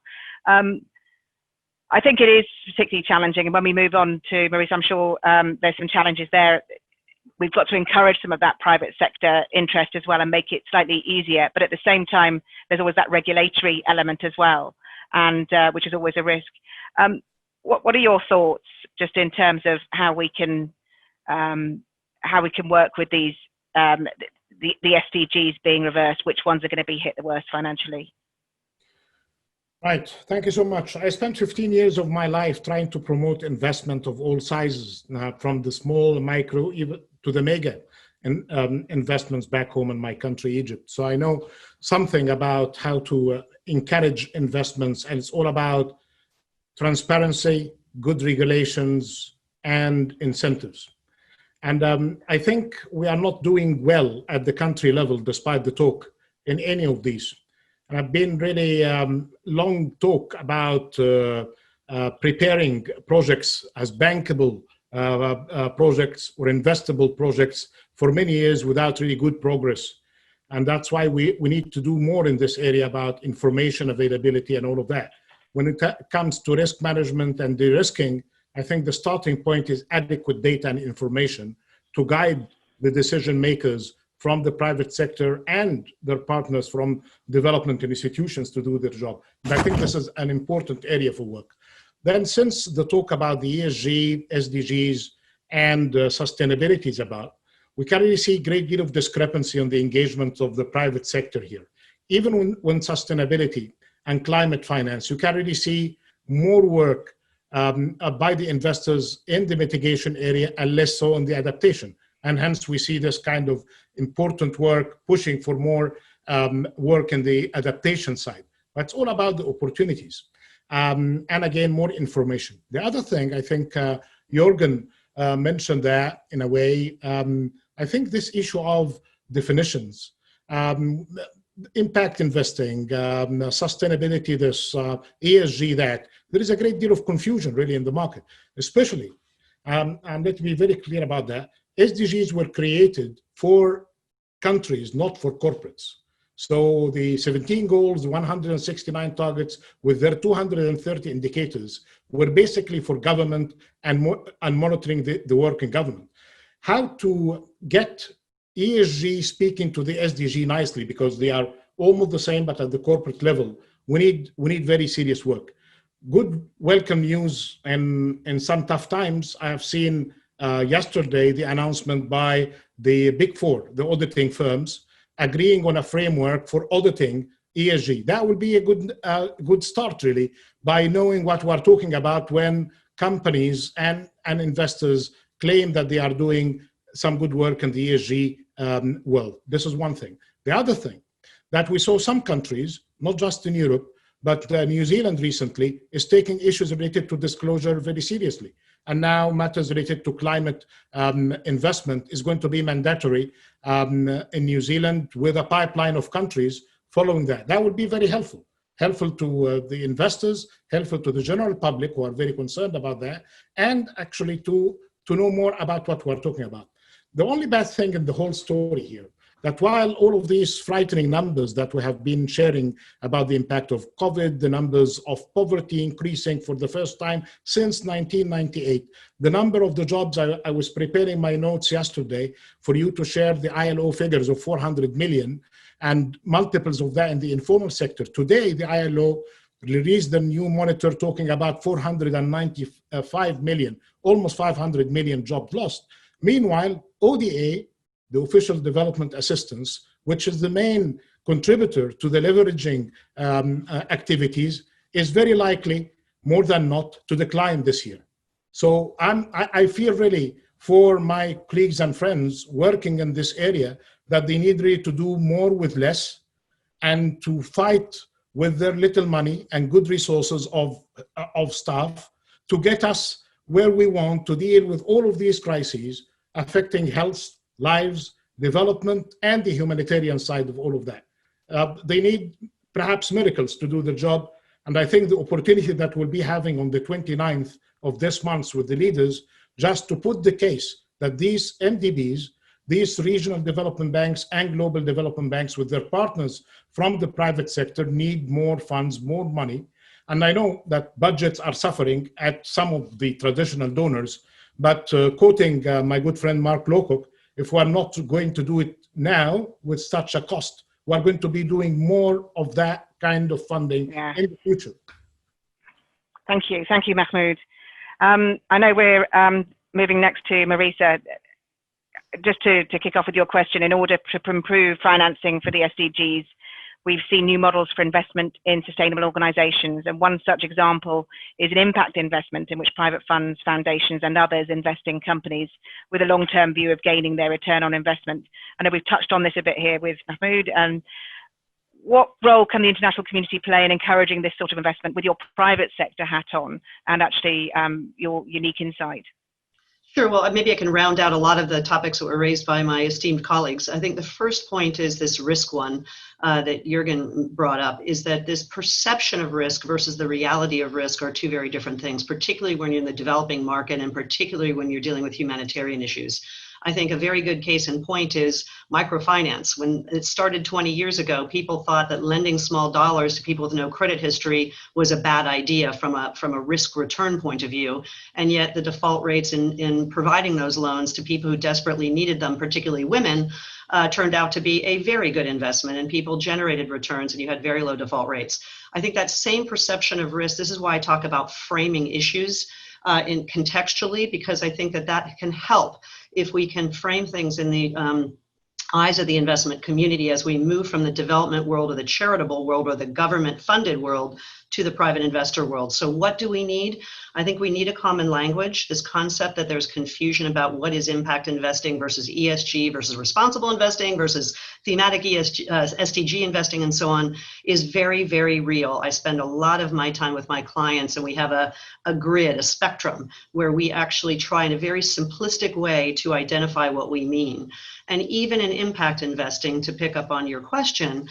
I think it is particularly challenging. And when we move on to Marisa, I'm sure there's some challenges there. We've got to encourage some of that private sector interest as well and make it slightly easier. But at the same time, there's always that regulatory element as well, and which is always a risk. What are your thoughts just in terms of how we can work with these, the SDGs being reversed? Which ones are going to be hit the worst financially? Right, thank you so much. I spent 15 years of my life trying to promote investment of all sizes, from the small, micro, even to the mega investments back home in my country, Egypt. So I know something about how to encourage investments, and it's all about transparency, good regulations, and incentives. And I think we are not doing well at the country level, despite the talk in any of these. And I've been really long talk about preparing projects as bankable projects or investable projects for many years without really good progress. And that's why we need to do more in this area about information availability and all of that. When it comes to risk management and de-risking, I think the starting point is adequate data and information to guide the decision makers from the private sector and their partners from development institutions to do their job. And I think this is an important area for work. Then, since the talk about the ESG, SDGs, and sustainability is about, we can really see a great deal of discrepancy on the engagement of the private sector here. Even when sustainability and climate finance, you can really see more work by the investors in the mitigation area and less so on the adaptation. And hence we see this kind of important work pushing for more work in the adaptation side. But it's all about the opportunities. And again, more information. The other thing, I think Jürgen mentioned that in a way, I think this issue of definitions, impact investing, sustainability, this ESG, that there is a great deal of confusion really in the market, especially, and let's be very clear about that, SDGs were created for countries, not for corporates. So the 17 goals, 169 targets with their 230 indicators were basically for government and monitoring the work in government. How to get ESG speaking to the SDG nicely, because they are almost the same, but at the corporate level, we need very serious work. Good, welcome news, and in some tough times, I have seen yesterday the announcement by the Big Four, the auditing firms, agreeing on a framework for auditing ESG. That would be a good start, really, by knowing what we're talking about when companies and investors claim that they are doing some good work in the ESG world. This is one thing. The other thing that we saw some countries, not just in Europe, but New Zealand recently, is taking issues related to disclosure very seriously. And now matters related to climate investment is going to be mandatory in New Zealand, with a pipeline of countries following that. That would be very helpful. Helpful to the investors, helpful to the general public who are very concerned about that, and actually to know more about what we're talking about. The only bad thing in the whole story here, that while all of these frightening numbers that we have been sharing about the impact of COVID, the numbers of poverty increasing for the first time since 1998, the number of the jobs, I was preparing my notes yesterday for you to share the ILO figures of 400 million and multiples of that in the informal sector. Today, the ILO released a new monitor talking about 495 million, almost 500 million jobs lost. Meanwhile, ODA, the official development assistance, which is the main contributor to the leveraging activities, is very likely, more than not, to decline this year. So I fear really for my colleagues and friends working in this area that they need really to do more with less and to fight with their little money and good resources of staff to get us where we want to deal with all of these crises affecting health, lives, development, and the humanitarian side of all of that. They need perhaps miracles to do the job. And I think the opportunity that we'll be having on the 29th of this month with the leaders, just to put the case that these MDBs, these regional development banks and global development banks with their partners from the private sector need more funds, more money. And I know that budgets are suffering at some of the traditional donors, but quoting my good friend Mark Lowcock, if we're not going to do it now with such a cost, we're going to be doing more of that kind of funding in the future. Thank you, Mahmoud. I know we're moving next to Marisa. Just to kick off with your question, in order to improve financing for the SDGs, we've seen new models for investment in sustainable organizations. And one such example is an impact investment in which private funds, foundations, and others invest in companies with a long-term view of gaining their return on investment. I know we've touched on this a bit here with Mahmoud. What role can the international community play in encouraging this sort of investment with your private sector hat on and actually your unique insight? Sure. Well, maybe I can round out a lot of the topics that were raised by my esteemed colleagues. I think the first point is this risk one that Jürgen brought up, is that this perception of risk versus the reality of risk are two very different things, particularly when you're in the developing market and particularly when you're dealing with humanitarian issues. I think a very good case in point is microfinance. When it started 20 years ago, people thought that lending small dollars to people with no credit history was a bad idea from a risk return point of view. And yet the default rates in providing those loans to people who desperately needed them, particularly women, turned out to be a very good investment, and people generated returns and you had very low default rates. I think that same perception of risk, this is why I talk about framing issues in contextually, because I think that can help if we can frame things in the eyes of the investment community as we move from the development world or the charitable world or the government funded world to the private investor world. So what do we need? I think we need a common language. This concept that there's confusion about what is impact investing versus ESG versus responsible investing versus thematic SDG investing and so on is very, very real. I spend a lot of my time with my clients, and we have a grid, a spectrum, where we actually try in a very simplistic way to identify what we mean. And even in impact investing, to pick up on your question,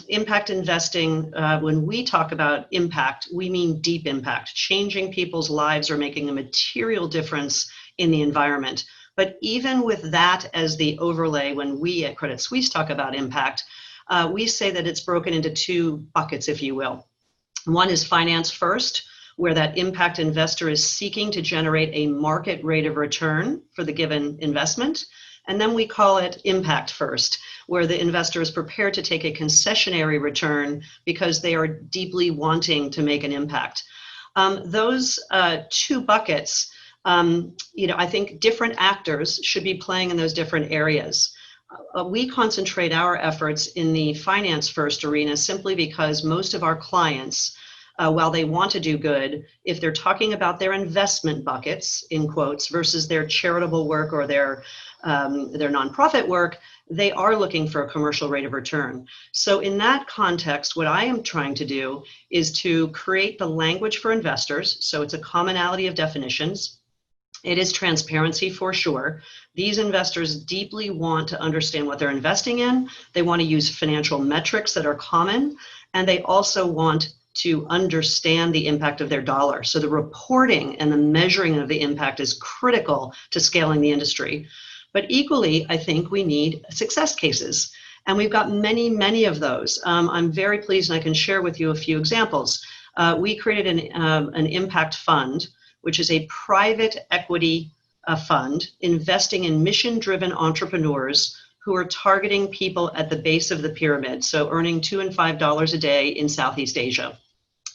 impact investing, when we talk about impact, we mean deep impact, changing people's lives or making a material difference in the environment. But even with that as the overlay, when we at Credit Suisse talk about impact, we say that it's broken into two buckets, if you will. One is finance first, where that impact investor is seeking to generate a market rate of return for the given investment. And then we call it impact first, where the investor is prepared to take a concessionary return because they are deeply wanting to make an impact. Those two buckets, I think different actors should be playing in those different areas. We concentrate our efforts in the finance first arena simply because most of our clients, while they want to do good, if they're talking about their investment buckets, in quotes, versus their charitable work or their nonprofit work, they are looking for a commercial rate of return. So in that context, what I am trying to do is to create the language for investors. So it's a commonality of definitions. It is transparency for sure. These investors deeply want to understand what they're investing in. They want to use financial metrics that are common, and they also want to understand the impact of their dollar. So the reporting and the measuring of the impact is critical to scaling the industry. But equally, I think we need success cases. And we've got many, many of those. I'm very pleased, and I can share with you a few examples. We created an impact fund, which is a private equity fund investing in mission-driven entrepreneurs who are targeting people at the base of the pyramid, so earning $2 and $5 a day in Southeast Asia.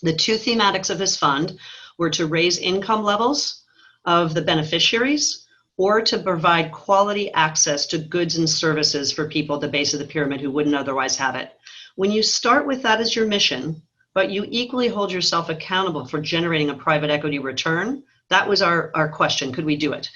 The two thematics of this fund were to raise income levels of the beneficiaries or to provide quality access to goods and services for people at the base of the pyramid who wouldn't otherwise have it. When you start with that as your mission, but you equally hold yourself accountable for generating a private equity return, that was our question, could we do it?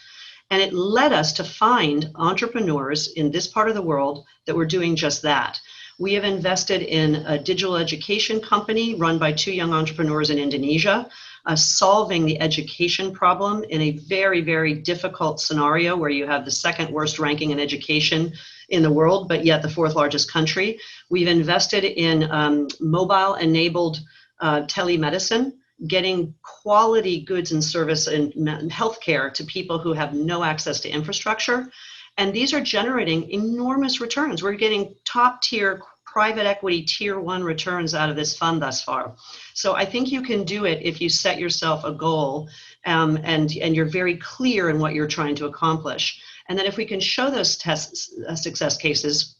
And it led us to find entrepreneurs in this part of the world that were doing just that. We have invested in a digital education company run by 2 young entrepreneurs in Indonesia, solving the education problem in a very, very difficult scenario where you have the 2nd worst ranking in education in the world, but yet the 4th largest country. We've invested in mobile-enabled telemedicine, getting quality goods and service and healthcare to people who have no access to infrastructure. And these are generating enormous returns. We're getting top tier private equity tier 1 returns out of this fund thus far. So I think you can do it if you set yourself a goal and you're very clear in what you're trying to accomplish. And then if we can show those success cases,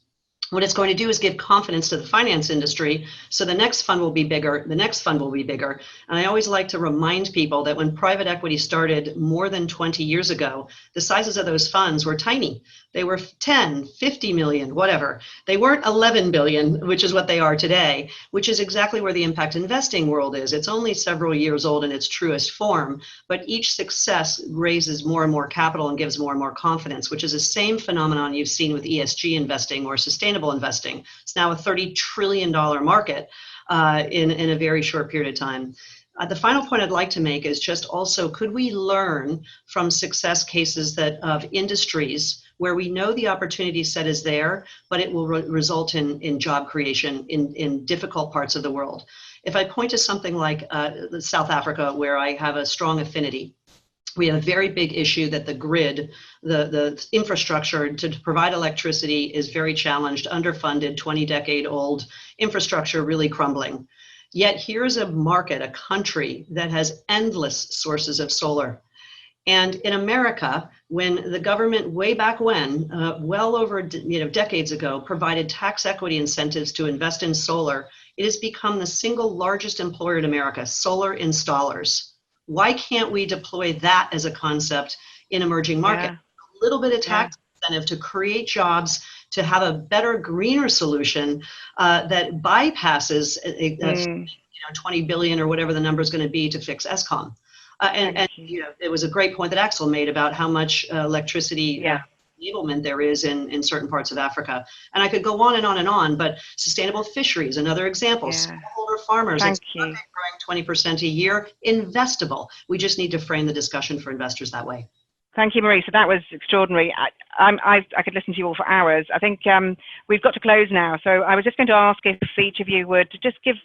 what it's going to do is give confidence to the finance industry. So the next fund will be bigger, the next fund will be bigger. And I always like to remind people that when private equity started more than 20 years ago, the sizes of those funds were tiny. They were 10, 50 million, whatever. They weren't 11 billion, which is what they are today, which is exactly where the impact investing world is. It's only several years old in its truest form, but each success raises more and more capital and gives more and more confidence, which is the same phenomenon you've seen with ESG investing or sustainable investing. It's now a $30 trillion market in a very short period of time. The final point I'd like to make is just also, could we learn from success cases of industries where we know the opportunity set is there, but it will result in job creation in difficult parts of the world? If I point to something like South Africa, where I have a strong affinity, we have a very big issue that the grid, the infrastructure to provide electricity is very challenged, underfunded, 20-decade-old infrastructure really crumbling. Yet here's a market, a country that has endless sources of solar. And in America, when the government way back when, well over decades ago, provided tax equity incentives to invest in solar, it has become the single largest employer in America, solar installers. Why can't we deploy that as a concept in emerging markets? A little bit of tax incentive to create jobs, to have a better, greener solution that bypasses 20 billion or whatever the number is going to be to fix ESCOM. And it was a great point that Axel made about how much electricity enablement there is in certain parts of Africa. And I could go on and on and on, but sustainable fisheries, another example. Smallholder farmers, it's growing 20% a year, investable. We just need to frame the discussion for investors that way. Thank you, Marisa. That was extraordinary. I could listen to you all for hours. I think we've got to close now. So I was just going to ask if each of you would just give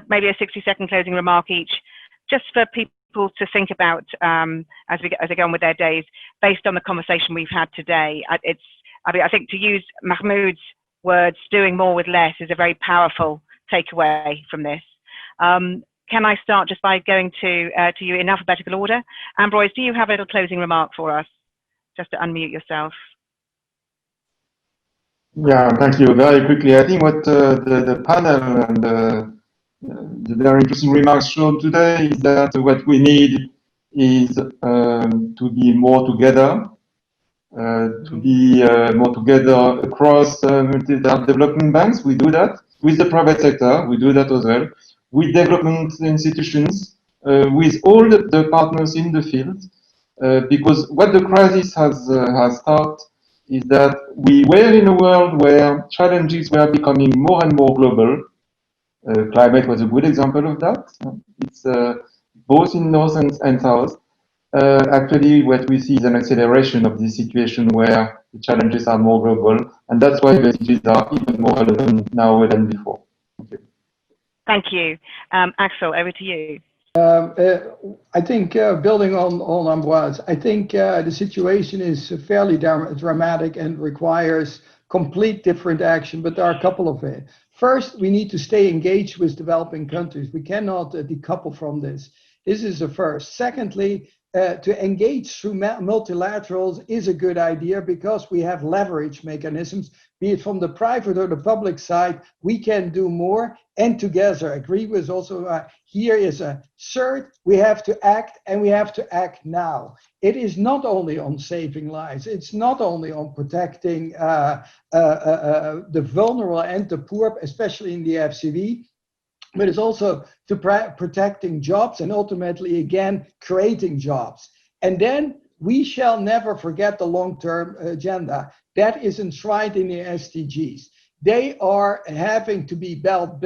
maybe a 60-second closing remark each, just for people to think about as they go on with their days, based on the conversation we've had today. I think, to use Mahmoud's words, doing more with less is a very powerful takeaway from this. Can I start just by going to you in alphabetical order? Ambroise, do you have a little closing remark for us? Just to unmute yourself. Yeah, thank you. Very quickly, I think what the panel and the very interesting remarks shown today is that what we need is to be more together, across development banks. We do that with the private sector. We do that as well with development institutions, with all the partners in the field, because what the crisis has taught is that we were in a world where challenges were becoming more and more global. Climate was a good example of that. It's both in North and South. Actually, what we see is an acceleration of this situation where the challenges are more global, and that's why the SDGs are even more relevant now than before. Okay. Thank you. Axel, over to you. I think building on Ambroise, I think the situation is fairly dramatic and requires complete different action, but there are a couple of it. First, we need to stay engaged with developing countries. We cannot decouple from this. This is the first. Secondly, to engage through multilaterals is a good idea because we have leverage mechanisms, be it from the private or the public side. We can do more, and together agree with also here is a third, we have to act, and we have to act now. It is not only on saving lives, it's not only on protecting the vulnerable and the poor, especially in the FCV, but it's also to protecting jobs and ultimately, again, creating jobs. And then we shall never forget the long-term agenda. That is enshrined in the SDGs. They are having to be built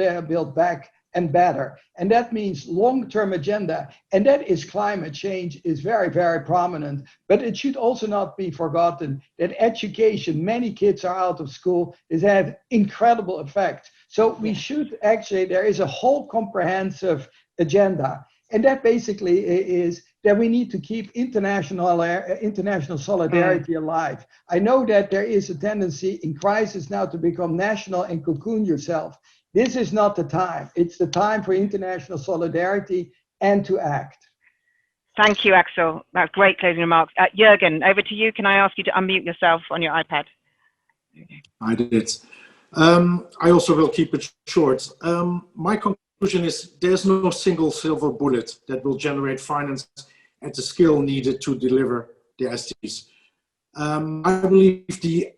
back and better. And that means long-term agenda. And that is climate change is very, very prominent. But it should also not be forgotten that education, many kids are out of school, is had incredible effect. So we should actually, there is a whole comprehensive agenda. And that basically is that we need to keep international solidarity alive. I know that there is a tendency in crisis now to become national and cocoon yourself. This is not the time. It's the time for international solidarity and to act. Thank you, Axel. That's great closing remarks. Jürgen, over to you. Can I ask you to unmute yourself on your iPad? I did. I also will keep it short. My conclusion is there's no single silver bullet that will generate finance at the scale needed to deliver the SDGs. I believe the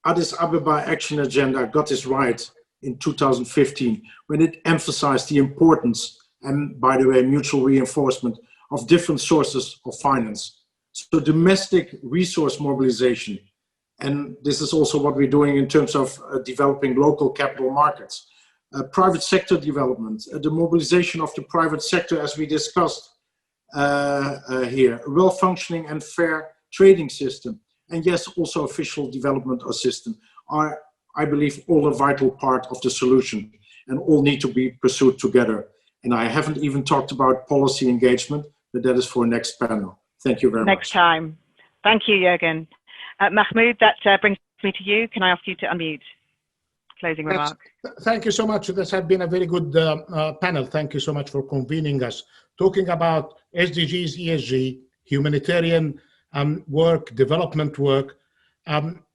Addis Ababa Action Agenda got this right in 2015 when it emphasized the importance and, by the way, mutual reinforcement of different sources of finance. So domestic resource mobilization, and this is also what we're doing in terms of developing local capital markets, private sector development, the mobilization of the private sector as we discussed here, a well-functioning and fair trading system, and yes, also official development assistance are, I believe, all a vital part of the solution and all need to be pursued together. And I haven't even talked about policy engagement, but that is for next panel. Thank you very much. Next time. Thank you, Jürgen. Mahmoud, that brings me to you. Can I ask you to unmute? Closing remark. Thank you so much. This has been a very good panel. Thank you so much for convening us. Talking about SDGs, ESG, humanitarian work, development work.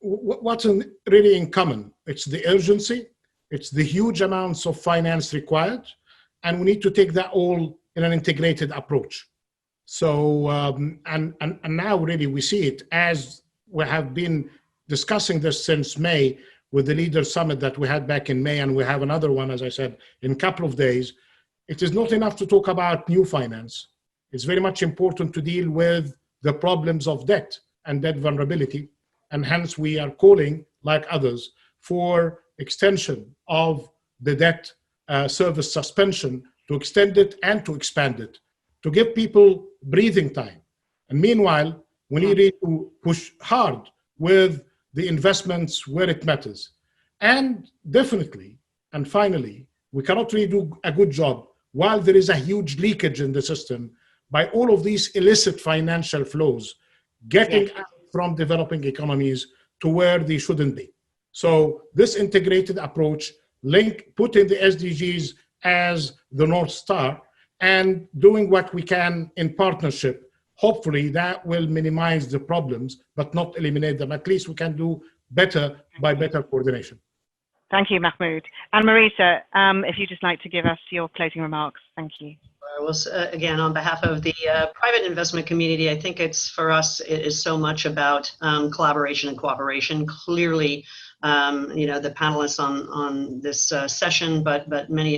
What's really in common? It's the urgency, it's the huge amounts of finance required, and we need to take that all in an integrated approach. So, and now really we see it as we have been discussing this since May with the Leaders Summit that we had back in May, and we have another one, as I said, in a couple of days. It is not enough to talk about new finance. It's very much important to deal with the problems of debt and debt vulnerability. And hence we are calling, like others, for extension of the debt service suspension, to extend it and to expand it, to give people breathing time. And meanwhile, we need to push hard with the investments where it matters. And definitely, and finally, we cannot really do a good job while there is a huge leakage in the system by all of these illicit financial flows getting out from developing economies to where they shouldn't be. So this integrated approach, putting the SDGs as the North Star and doing what we can in partnership, hopefully that will minimize the problems, but not eliminate them. At least we can do better by better coordination. Thank you, Mahmoud. And Marisa, if you'd just like to give us your closing remarks. Thank you. Well, again, on behalf of the private investment community, I think it's for us, it is so much about collaboration and cooperation. Clearly, the panelists on this session, but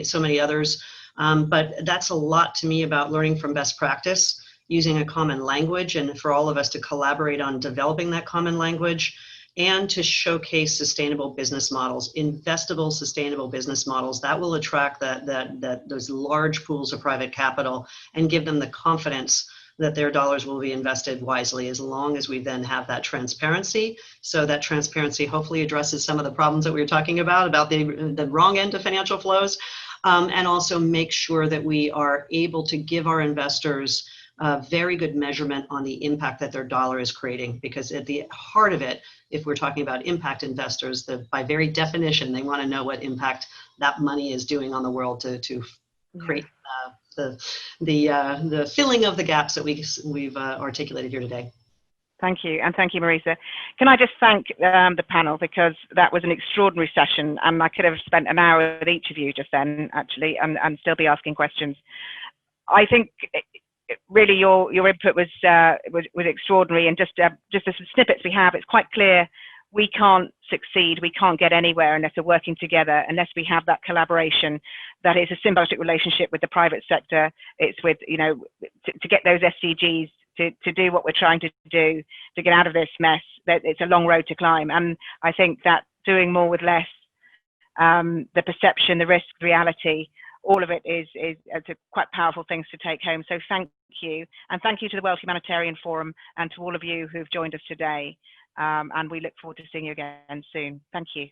so many others. But that's a lot to me about learning from best practice, using a common language, and for all of us to collaborate on developing that common language, and to showcase sustainable business models, investable sustainable business models that will attract those large pools of private capital and give them the confidence that their dollars will be invested wisely, as long as we then have that transparency. So that transparency hopefully addresses some of the problems that we were talking about the wrong end of financial flows, and also make sure that we are able to give our investors very good measurement on the impact that their dollar is creating, because at the heart of it, if we're talking about impact investors, by very definition, they want to know what impact that money is doing on the world to create the filling of the gaps that we've articulated here today. Thank you, and thank you, Marisa. Can I just thank the panel, because that was an extraordinary session, and I could have spent an hour with each of you just then, actually, and still be asking questions. I think really your input was extraordinary, and just the snippets we have, it's quite clear we can't succeed, we can't get anywhere unless we're working together, unless we have that collaboration, that is a symbiotic relationship with the private sector. It's with, to get those SDGs to do what we're trying to do to get out of this mess, that it's a long road to climb. And I think that doing more with less, the perception, the risk, reality, all of it is quite powerful things to take home. So thank you. And thank you to the World Humanitarian Forum and to all of you who've joined us today. And we look forward to seeing you again soon. Thank you.